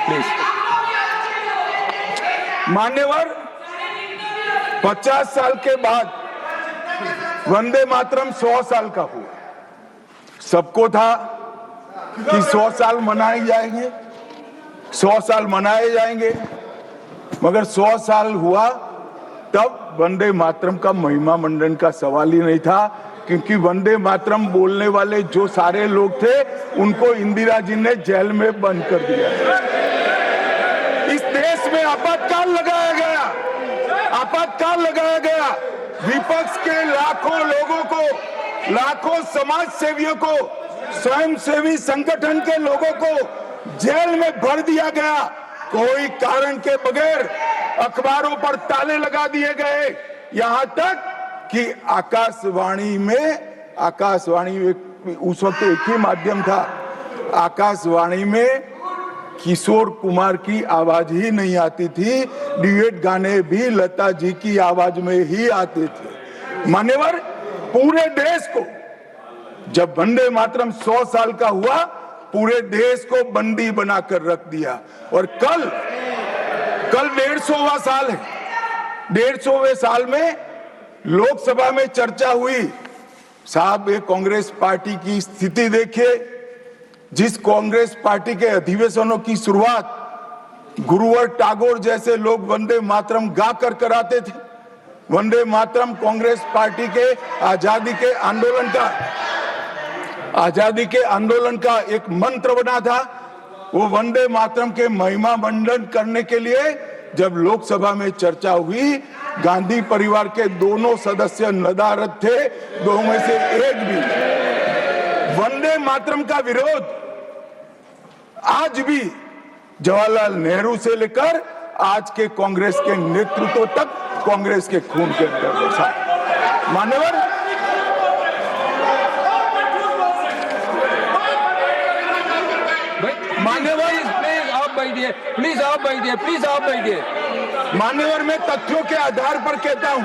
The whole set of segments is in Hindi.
प्लीज। मान्यवर, 50 साल के बाद वंदे मातरम 100 साल का हुआ। सबको था कि 100 साल मनाए जाएंगे, 100 साल मनाए जाएंगे, मगर 100 साल हुआ तब वंदे मातरम का महिमा मंडन का सवाल ही नहीं था, क्योंकि वंदे मातरम बोलने वाले जो सारे लोग थे उनको इंदिरा जी ने जेल में बंद कर दिया। इस देश में आपातकाल लगाया गया, आपातकाल लगाया गया। विपक्ष के लाखों लोगों को, लाखों समाज सेवियों को, स्वयंसेवी संगठन के लोगों को जेल में भर दिया गया। कोई कारण के बगैर अखबारों पर ताले लगा दिए गए। यहां तक कि आकाशवाणी में उस वक्त एक ही माध्यम था, आकाशवाणी में किशोर कुमार की आवाज ही नहीं आती थी, ड्यूएट गाने भी लता जी की आवाज में ही आते थे। मान्यवर, पूरे देश को जब वंदे मातरम 100 साल का हुआ, पूरे देश को बंदी बनाकर रख दिया। और कल 150वां साल है। 150वें साल में लोकसभा में चर्चा हुई। साहब, ये कांग्रेस पार्टी की स्थिति देखिए। जिस कांग्रेस पार्टी के अधिवेशनों की शुरुआत गुरुवर टैगोर जैसे लोग वंदे मातरम गा कर कराते थे। वंदे मातरम कांग्रेस पार्टी के आजादी के आंदोलन का एक मंत्र बना था। वो वंदे मातरम के महिमा मंडन करने के लिए जब लोकसभा में चर्चा हुई, गांधी परिवार के दोनों सदस्य नदारद थे, दो में से एक भी। वंदे मातरम का विरोध आज भी जवाहरलाल नेहरू से लेकर आज के कांग्रेस के नेतृत्व तक कांग्रेस के खून के अंदर बसा। मान्यवर, प्लीज आप बैठिए। मान्यवर, मैं तथ्यों के आधार पर कहता हूं,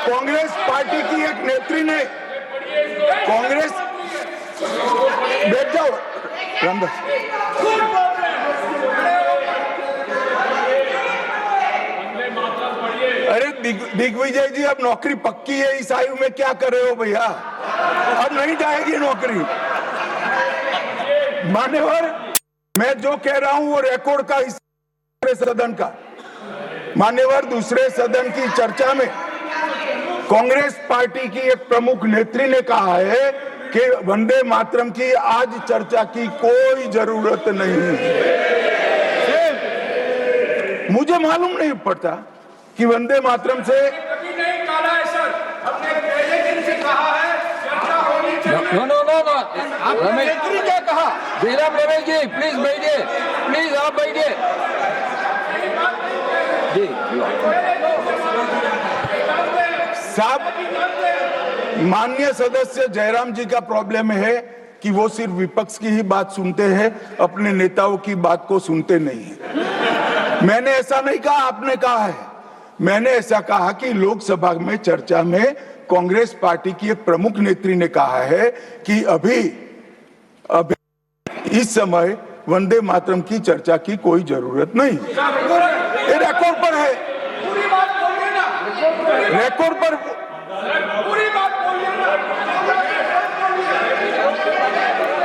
कांग्रेस पार्टी की एक नेत्री ने कांग्रेस बैठ जाओ रामदास। अरे दिग्विजय जी, अब नौकरी पक्की है इस आयु में, क्या कर रहे हो भैया? अब नहीं जाएगी नौकरी। मान्यवर, मैं जो कह रहा हूं वो रिकॉर्ड का हिस्सा सदन का। मान्यवर, दूसरे सदन की चर्चा में कांग्रेस पार्टी की एक प्रमुख नेत्री ने कहा है कि वंदे मातरम की आज चर्चा की कोई जरूरत नहीं है। मुझे मालूम नहीं पड़ता कि वंदे मातरम से रमेश जी क्या कहा? जयराम रमेश जी प्लीज बैठिए, प्लीज आप बैठिए जी। साहब, माननीय सदस्य जयराम जी का प्रॉब्लम है कि वो सिर्फ विपक्ष की ही बात सुनते हैं, अपने नेताओं की बात को सुनते नहीं है। मैंने ऐसा नहीं कहा, आपने कहा है। मैंने ऐसा कहा कि लोकसभा में चर्चा में कांग्रेस पार्टी की एक प्रमुख नेत्री ने कहा है कि अभी इस समय वंदे मातरम की चर्चा की कोई जरूरत नहीं। ये रिकॉर्ड पर है, रिकॉर्ड पर।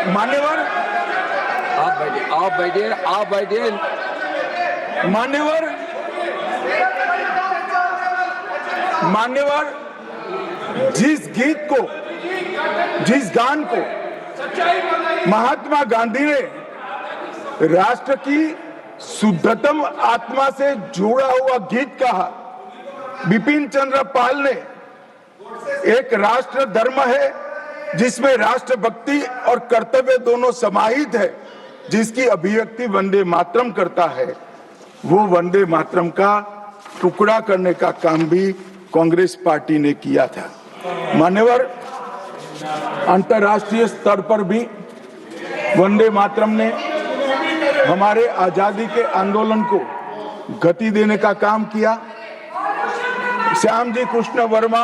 मान्यवर, आप बैठिए। मान्यवर, जिस गीत को, जिस गान को महात्मा गांधी ने राष्ट्र की शुद्धतम आत्मा से जुड़ा हुआ गीत कहा, बिपिन चंद्र पाल ने एक राष्ट्र धर्म है जिसमें राष्ट्रभक्ति और कर्तव्य दोनों समाहित है, जिसकी अभिव्यक्ति वंदे मातरम करता है, वो वंदे मातरम का टुकड़ा करने का काम भी कांग्रेस पार्टी ने किया था। मान्यवर, अंतर्राष्ट्रीय स्तर पर भी वंदे मातरम ने हमारे आजादी के आंदोलन को गति देने का काम किया। श्याम जी कृष्ण वर्मा,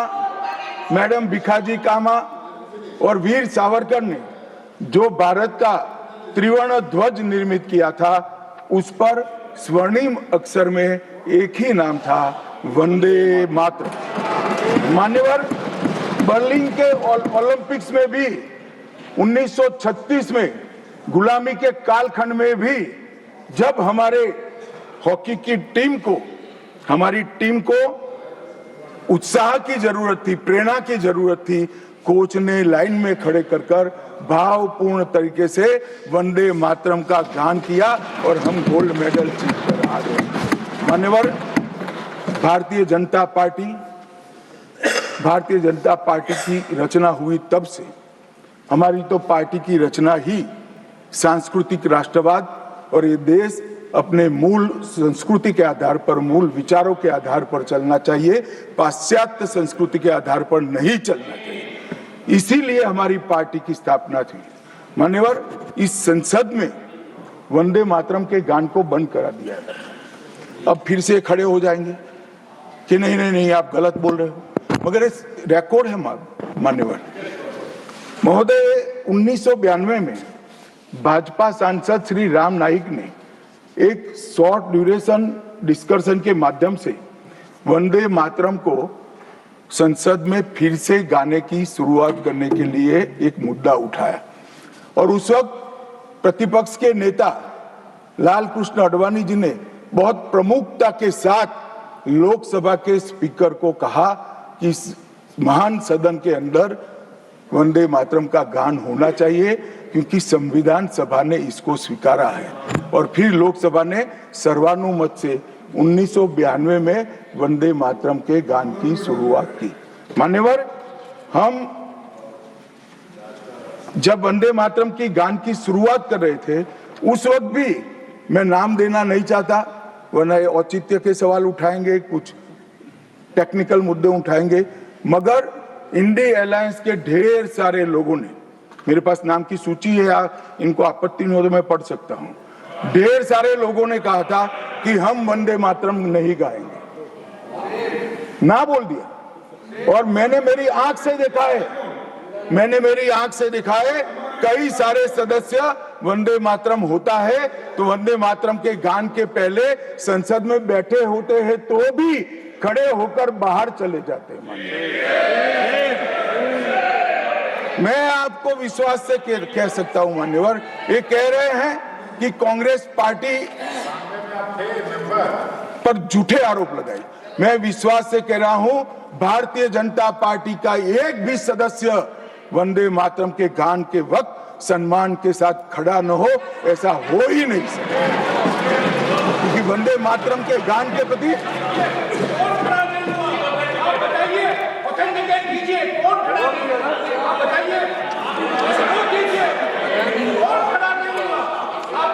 मैडम भिखाजी कामा और वीर सावरकर ने जो भारत का त्रिवर्ण ध्वज निर्मित किया था, उस पर स्वर्णिम अक्षर में एक ही नाम था, वंदे मातरम। मान्यवर, बर्लिन के ओलंपिक्स में भी 1936 में गुलामी के कालखंड में भी जब हमारे हॉकी की टीम को, हमारी टीम को उत्साह की जरूरत थी, प्रेरणा की जरूरत थी, कोच ने लाइन में खड़े कर भावपूर्ण तरीके से वंदे मातरम का गान किया और हम गोल्ड मेडल जीतकर आ गए। मान्यवर, भारतीय जनता पार्टी की रचना हुई तब से हमारी तो पार्टी की रचना ही सांस्कृतिक राष्ट्रवाद और ये देश अपने मूल संस्कृति के आधार पर, मूल विचारों के आधार पर चलना चाहिए, पाश्चात्य संस्कृति के आधार पर नहीं चलना चाहिए। इसीलिए हमारी पार्टी की स्थापना थी। मान्यवर, इस संसद में वंदे मातरम के गान को बंद करा दिया है। अब फिर से खड़े हो जाएंगे कि नहीं नहीं नहीं आप गलत बोल रहे हो, मगर इस रिकॉर्ड है मान्यवर महोदय। 1992 में भाजपा सांसद श्री राम नाईक ने एक शॉर्ट ड्यूरेशन डिस्कशन के माध्यम से वंदे मातरम को संसद में फिर से गाने की शुरुआत करने के लिए एक मुद्दा उठाया और उस वक्त प्रतिपक्ष के नेता लाल कृष्ण आडवाणी जी ने बहुत प्रमुखता के साथ लोकसभा के स्पीकर को कहा कि इस महान सदन के अंदर वंदे मातरम का गान होना चाहिए, क्योंकि संविधान सभा ने इसको स्वीकारा है। और फिर लोकसभा ने सर्वानुमत से 1992 में वंदे मातरम के गान की शुरुआत की। मान्यवर, हम जब वंदे मातरम की गान की शुरुआत कर रहे थे उस वक्त भी, मैं नाम देना नहीं चाहता वरना औचित्य के सवाल उठाएंगे, कुछ टेक्निकल मुद्दे उठाएंगे, मगर इंडिया अलायंस के ढेर सारे लोगों ने, मेरे पास नाम की सूची है, इनको आपत्ति नहीं हो तो मैं पढ़ सकता हूं, ढेर सारे लोगों ने कहा था कि हम वंदे मातरम नहीं गाएंगे, ना बोल दिया। और मैंने मेरी आंख से देखा है कई सारे सदस्य वंदे मातरम होता है तो वंदे मातरम के गान के पहले संसद में बैठे होते हैं तो भी खड़े होकर बाहर चले जाते हैं। मैं आपको विश्वास से कह सकता हूं मान्यवर, ये कह रहे हैं कि कांग्रेस पार्टी पर झूठे आरोप लगाए। मैं विश्वास से कह रहा हूं, भारतीय जनता पार्टी का एक भी सदस्य वंदे मातरम के गान के वक्त सम्मान के साथ खड़ा न हो, ऐसा हो ही नहीं सकता, क्योंकि वंदे मातरम के गान के प्रति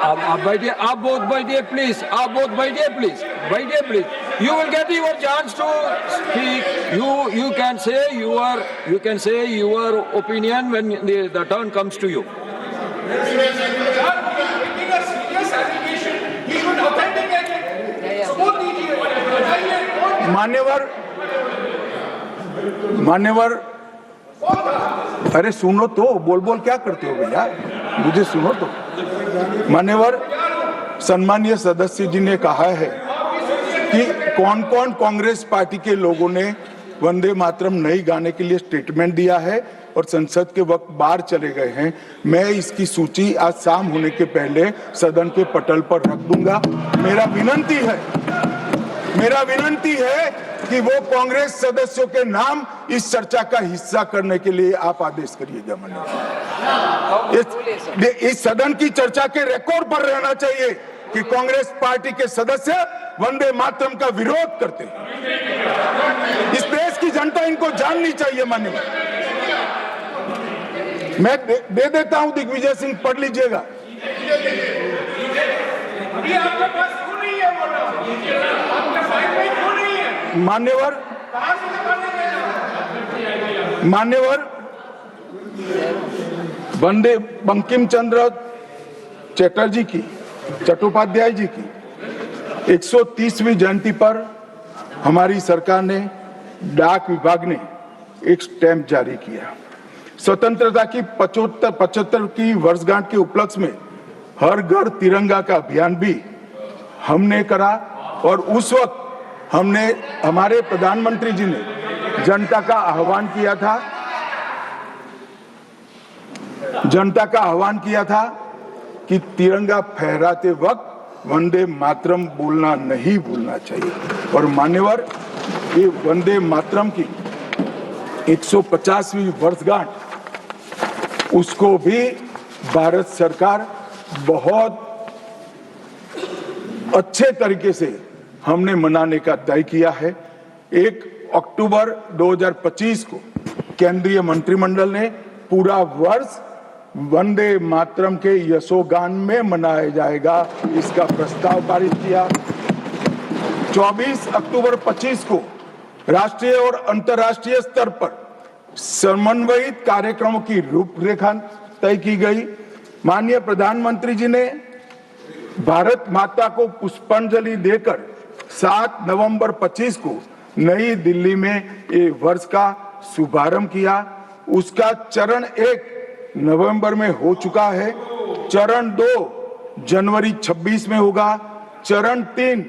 आप बैठिए, आप बोथ बैठिए प्लीज, आप बोथ बैठिए प्लीज, बैठिए please. You will get your chance to speak. You can say your opinion when the turn comes to you. मान्यवर, अरे सुनो तो, बोल क्या करते हो भैया, मुझे सुनो तो। मान्यवर, सम्मानीय सदस्य जी ने कहा है कि कौन कौन कांग्रेस पार्टी के लोगों ने वंदे मातरम नहीं गाने के लिए स्टेटमेंट दिया है और संसद के वक्त बाहर चले गए हैं। मैं इसकी सूची आज शाम होने के पहले सदन के पटल पर रख दूंगा। मेरा विनंती है कि वो कांग्रेस सदस्यों के नाम इस चर्चा का हिस्सा करने के लिए आप आदेश करिएगा। इस सदन की चर्चा के रिकॉर्ड पर रहना चाहिए कि कांग्रेस पार्टी के सदस्य वंदे मातरम का विरोध करते हैं। इस देश की जनता इनको जाननी चाहिए। मान्यवर, मैं दे देता हूं, दिग्विजय सिंह पढ़ लीजिएगा। मान्यवर, वंदे बंकिम चंद्र चटर्जी की, चट्टोपाध्याय जी की 130वीं जयंती पर हमारी सरकार ने, डाक विभाग ने एक स्टैंप जारी किया। स्वतंत्रता की 75 की वर्षगांठ के उपलक्ष्य में हर घर तिरंगा का अभियान भी हमने करा और उस वक्त हमने हमारे प्रधानमंत्री जी ने जनता का आह्वान किया था कि तिरंगा फहराते वक्त वंदे मातरम बोलना नहीं भूलना चाहिए। और मान्यवर, ये वंदे मातरम की 150वीं वर्षगांठ उसको भी भारत सरकार बहुत अच्छे तरीके से हमने मनाने का तय किया है। 1 अक्टूबर 2025 को केंद्रीय मंत्रिमंडल ने पूरा वर्ष वंदे मातरम के यशोगान में मनाया जाएगा, इसका प्रस्ताव पारित किया। 24 अक्टूबर 25 को राष्ट्रीय और अंतर्राष्ट्रीय स्तर पर समन्वयित कार्यक्रमों की रूपरेखा तय की गई। माननीय प्रधानमंत्री जी ने भारत माता को पुष्पांजलि देकर 7 नवंबर 25 को नई दिल्ली में ये वर्ष का शुभारंभ किया। उसका चरण 1 नवंबर में हो चुका है, चरण 2 जनवरी 26 में होगा, चरण 3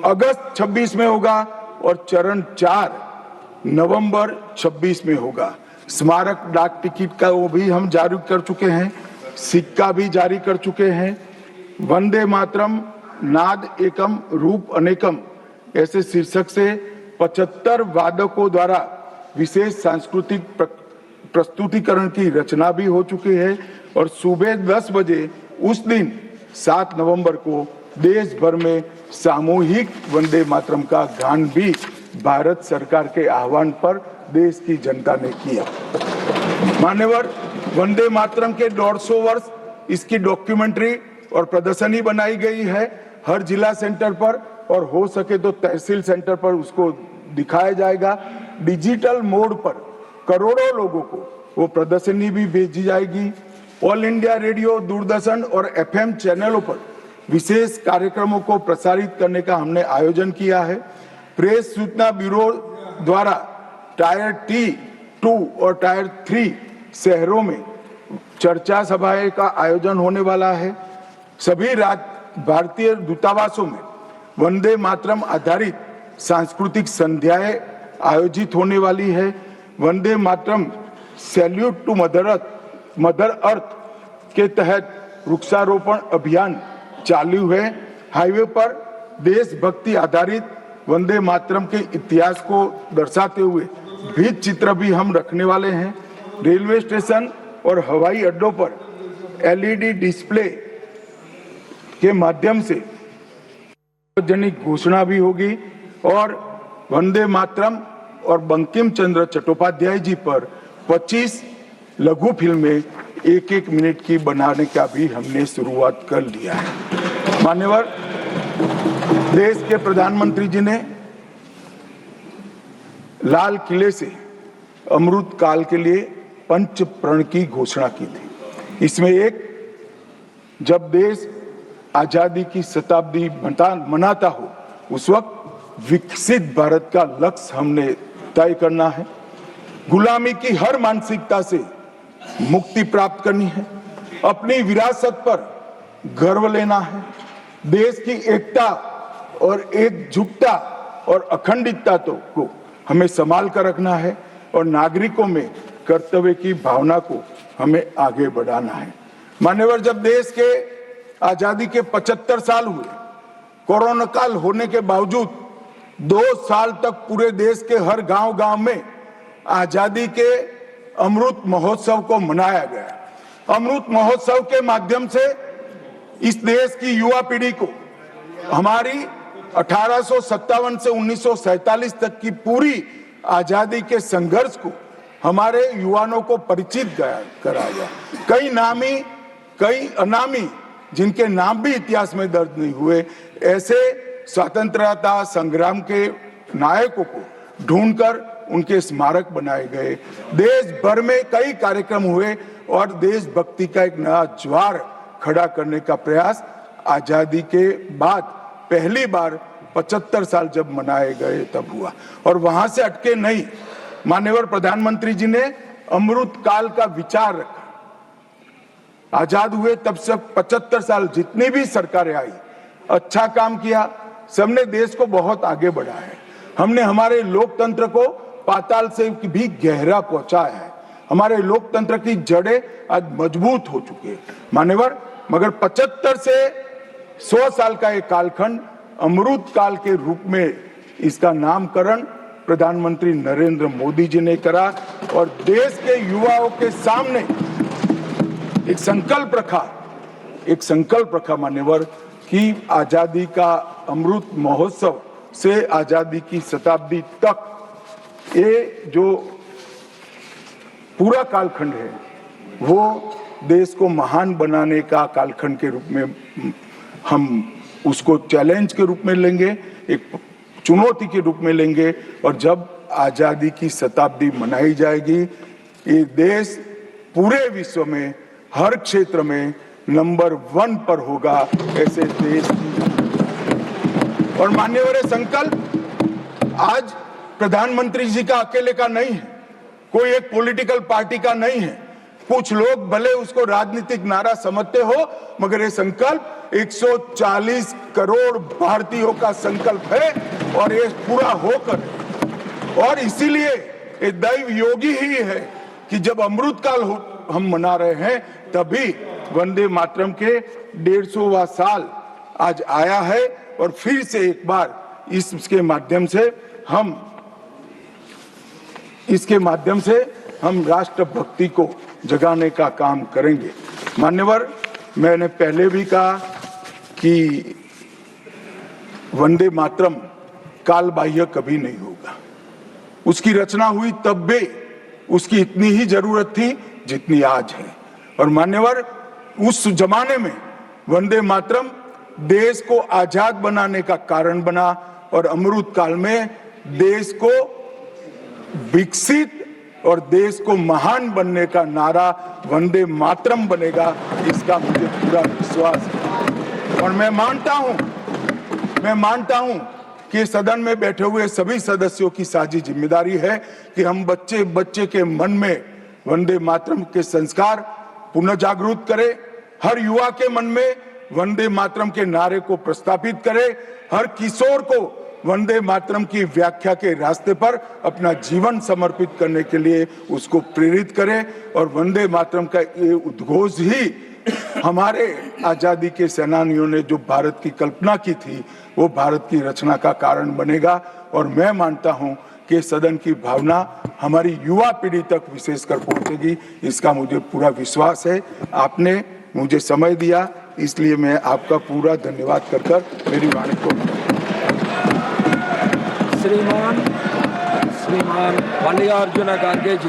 अगस्त 26 में होगा और चरण 4 नवंबर 26 में होगा। स्मारक डाक टिकट का वो भी हम जारी कर चुके हैं, सिक्का भी जारी कर चुके हैं। वंदे मातरम नाद एकम रूप अनेकम ऐसे शीर्षक से 75 वादकों द्वारा विशेष सांस्कृतिक प्रस्तुतिकरण की रचना भी हो चुकी है और सुबह 10 बजे उस दिन 7 नवंबर को देश भर में सामूहिक वंदे मातरम का गान भी भारत सरकार के आह्वान पर देश की जनता ने किया। मान्यवर, वंदे मातरम के 150 वर्ष इसकी डॉक्यूमेंट्री और प्रदर्शनी बनाई गई है हर जिला सेंटर पर, और हो सके तो तहसील सेंटर पर उसको दिखाया जाएगा। डिजिटल मोड पर करोड़ों लोगों को वो प्रदर्शनी भी भेजी जाएगी। ऑल इंडिया रेडियो, दूरदर्शन और FM चैनलों पर विशेष कार्यक्रमों को प्रसारित करने का हमने आयोजन किया है। प्रेस सूचना ब्यूरो द्वारा टायर T2 और टायर 3 शहरों में चर्चा सभाएं का आयोजन होने वाला है। सभी भारतीय दूतावासों में वंदे मातरम आधारित सांस्कृतिक संध्याएं आयोजित होने वाली है। Vande Mataram salute to mother earth के तहत वृक्षारोपण अभियान चालू है। हाईवे पर देशभक्ति आधारित वंदे मातरम के इतिहास को दर्शाते हुए भित्ति चित्र भी हम रखने वाले हैं। रेलवे स्टेशन और हवाई अड्डों पर LED डिस्प्ले के माध्यम से सार्वजनिक घोषणा भी होगी और वंदे मातरम और बंकिम चंद्र चट्टोपाध्याय जी पर 25 लघु फिल्में 1-1 मिनट की बनाने का भी हमने शुरुआत कर लिया है। मान्यवर, देश के प्रधानमंत्री जी ने लाल किले से अमृत काल के लिए पंच प्रण की घोषणा की थी। इसमें एक, जब देश आजादी की शताब्दी मनाता हो उस वक्त विकसित भारत का लक्ष्य हमने तय करना है। गुलामी की हर मानसिकता से मुक्ति प्राप्त करनी है। अपनी विरासत पर गर्व लेना है। देश की एकता और एकजुटता और अखंडितता को हमें संभाल कर रखना है और नागरिकों में कर्तव्य की भावना को हमें आगे बढ़ाना है। मान्यवर, जब देश के आजादी के 75 साल हुए, कोरोना काल होने के बावजूद 2 साल तक पूरे देश के हर गांव-गांव में आजादी के अमृत महोत्सव को मनाया गया। अमृत महोत्सव के माध्यम से इस देश की युवा पीढ़ी को हमारी 1857 से 1947 तक की पूरी आजादी के संघर्ष को हमारे युवाओं को परिचित कराया। कई नामी, कई अनामी, जिनके नाम भी इतिहास में दर्ज नहीं हुए, ऐसे स्वतंत्रता संग्राम के नायकों को ढूंढकर उनके स्मारक बनाए गए। देश भर में कई कार्यक्रम हुए और देशभक्ति का एक नया ज्वार खड़ा करने का प्रयास आजादी के बाद पहली बार 75 साल जब मनाए गए तब हुआ। और वहां से अटके नहीं, माननीय प्रधानमंत्री जी ने अमृत काल का विचार रखा। आजाद हुए तब से 75 साल जितनी भी सरकारें आई, अच्छा काम किया, सबने देश को बहुत आगे बढ़ाया है। हमने हमारे लोकतंत्र को पाताल से भी गहरा पहुंचाया है। हमारे लोकतंत्र की जड़ें आज मजबूत हो चुकी है मान्यवर। मगर 75 से 100 साल का एक कालखंड अमृत काल के रूप में इसका नामकरण प्रधानमंत्री नरेंद्र मोदी जी ने करा और देश के युवाओं के सामने एक संकल्प रखा मान्यवर कि आजादी का अमृत महोत्सव से आजादी की शताब्दी तक ये जो पूरा कालखंड है वो देश को महान बनाने का कालखंड के रूप में हम उसको चैलेंज के रूप में लेंगे, एक चुनौती के रूप में लेंगे। और जब आजादी की शताब्दी मनाई जाएगी, ये देश पूरे विश्व में हर क्षेत्र में नंबर 1 पर होगा। ऐसे देश की और मान्यवर संकल्प आज प्रधानमंत्री जी का अकेले का नहीं है, कोई एक पॉलिटिकल पार्टी का नहीं है। कुछ लोग भले उसको राजनीतिक नारा समझते हो, मगर ये संकल्प 140 करोड़ भारतीयों का संकल्प है और ये पूरा होकर, और इसीलिए ये दैव योगी ही है कि जब अमृत काल हम मना रहे हैं तभी वंदे मातरम के 150वां साल आज आया है। और फिर से एक बार इसके माध्यम से हम राष्ट्रभक्ति को जगाने का काम करेंगे। मान्यवर, मैंने पहले भी कहा कि वंदे मातरम काल बाह्य कभी नहीं होगा। उसकी रचना हुई तब भी उसकी इतनी ही जरूरत थी जितनी आज है। और मान्यवर, उस जमाने में वंदे मातरम देश को आजाद बनाने का कारण बना और अमृत काल में देश को विकसित और देश को महान बनने का नारा वंदे मातरम बनेगा, इसका मुझे पूरा विश्वास है। और मैं मानता हूं कि सदन में बैठे हुए सभी सदस्यों की साझी जिम्मेदारी है कि हम बच्चे के मन में वंदे मातरम के संस्कार पुनः जागृत करें, हर युवा के मन में वंदे मातरम के नारे को प्रस्तापित करें, हर किशोर को वंदे मातरम की व्याख्या के रास्ते पर अपना जीवन समर्पित करने के लिए उसको प्रेरित करें। और वंदे मातरम का ये उद्घोष ही हमारे आजादी के सेनानियों ने जो भारत की कल्पना की थी वो भारत की रचना का कारण बनेगा। और मैं मानता हूं कि सदन की भावना हमारी युवा पीढ़ी तक विशेषकर पहुंचेगी, इसका मुझे पूरा विश्वास है। आपने मुझे समय दिया, इसलिए मैं आपका पूरा धन्यवाद कर मेरी वाणी को श्रीमान मल्लिकार्जुन खड़गे जी।